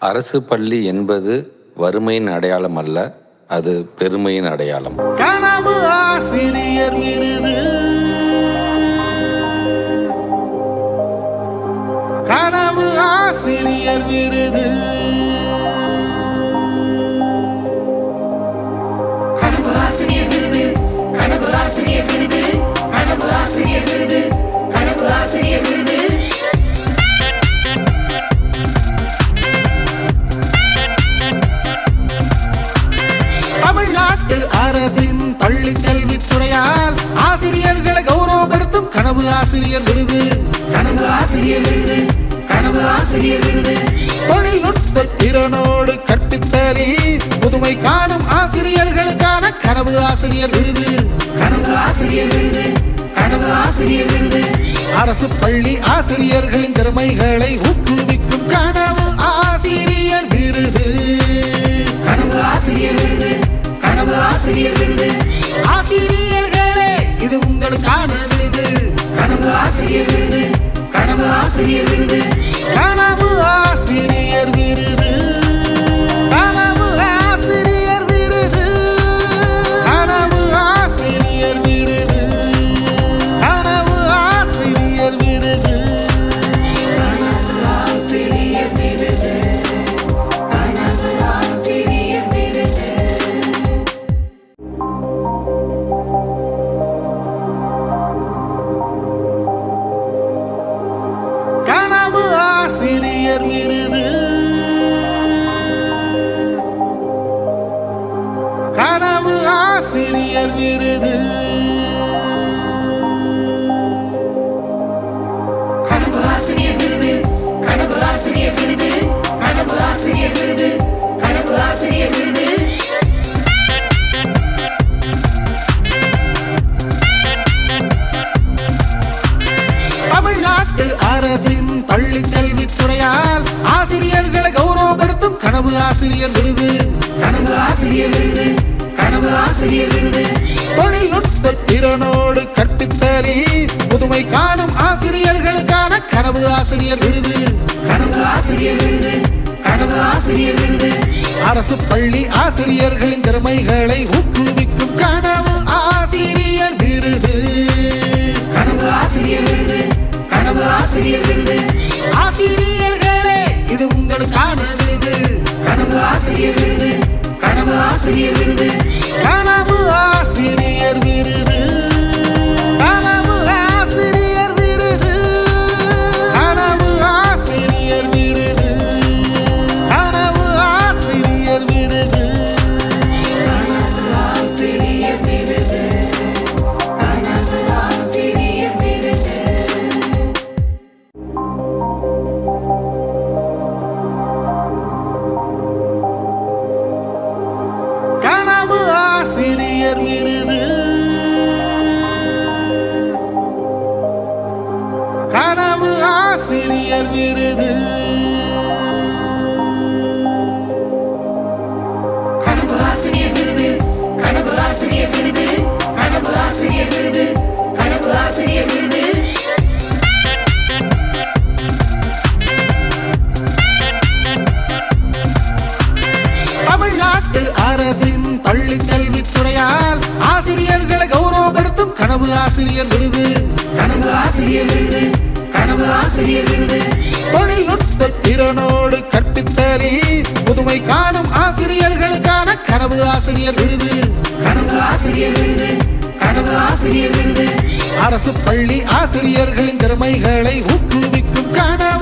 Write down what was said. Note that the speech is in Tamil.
அரசு பள்ளி என்பது வறுமையின் அடையாளம் அல்ல, அது பெருமையின் அடையாளம். கனவு ஆசிரியர் விருது, கனவு ஆசிரியர் விருது, கனவு ஆசிரியர் விருது, கனவு ஆசிரியர் விருது, கனவு ஆசிரியர் விருது, கனவு ஆசிரியர் விருது. தமிழ்நாட்டு அரசின் பள்ளி கல்வித்துறையால் ஆசிரியர்களை கௌரவப்படுத்தும் கனவு ஆசிரியர் விருது, கனவு ஆசிரியர் விருது, கனவு ஆசிரியர் விருது. தொழில்நுட்ப திறனோடு கற்பித்தலில் புதுமை காணும் ஆசிரியர்களுக்கான கனவு ஆசிரியர் விருது, கனவு ஆசிரியர் விருது, கனவு ஆசிரியர் விருது. அரசு பள்ளி ஆசிரியர்களின் திறமைகளை ஊக்குவிக்கும் கனவு ஆசிரியர் விருது, கனவு ஆசிரியர் விருது, கனவு ஆசிரியர் விருது. ஆசிரியர்களே, இது உங்களுக்கான விருது, கனவு ஆசிரியர் விருது, கனவு ஆசிரியர் விருது, கனவு ஆசிரியர் விருது, கனவு ஆசிரியர் விருது, கனவு ஆசிரியர் விருது, கனவு ஆசிரியர் விருது, கனவு ஆசிரியர் விருது, கனவு ஆசிரியர் விருது. கனவு ஆசிரியர் விருது, கனவு ஆசிரியர் விருது, கனவு ஆசிரியர் விருது, கனவு ஆசிரியர் விருது, கனவு ஆசிரியர் விருது, கனவு ஆசிரியர் விருது. தமிழ்நாட்டு அரசின் பள்ளி கல்வித்துறையால் ஆசிரியர்களை கௌரவப்படுத்தும் கனவு ஆசிரியர் விருது, கனவு ஆசிரியர் விருது, கனவு ஆசிரியர் விருது. தொழில்நுட்ப திறனோடு கற்பித்தலில் புதுமை காணும் ஆசிரியர்களுக்கான கனவு ஆசிரியர் விருது, கனவு ஆசிரியர் விருது, கனவு ஆசிரியர் விருது. அரசு பள்ளி ஆசிரியர்களின் திறமைகளை ஊக்குவிக்கும் கனவு ஆசிரியர் விருது, கனவு ஆசிரியர் விருது, கனவு ஆசிரியர் விருது. ஆசிரியர்களே, இது உங்களுக்கான விருது, கனவு ஆசிரியர் விருது, கனவு ஆசிரியர் விருது, கனவு ஆசிரியர் விருது, கனவு ஆசிரியர் விருது, கனவு ஆசிரியர் விருது, கனவு ஆசிரியர் விருது, கனவு ஆசிரியர் விருது, கனவு ஆசிரியர் விருது. கனவு ஆசிரியர் விருது, கனவு ஆசிரியர் விருது, கனவு ஆசிரியர் விருது, கனவு ஆசிரியர் விருது, கனவு ஆசிரியர் விருது, கனவு ஆசிரியர் விருது. தமிழ்நாட்டு அரசின் பள்ளி கல்வித்துறையால் ஆசிரியர்களை கௌரவப்படுத்தும் கனவு ஆசிரியர் விருது, கனவு ஆசிரியர் விருது, கனவு ஆசிரியர் விருது. தொழில்நுட்ப திறனோடு கற்பித்தலில் புதுமை காணும் ஆசிரியர்களுக்கான கனவு ஆசிரியர் விருது, கனவு ஆசிரியர் விருது, கனவு ஆசிரியர் விருது. அரசு பள்ளி ஆசிரியர்களின் திறமைகளை ஊக்குவிக்கும் கனவு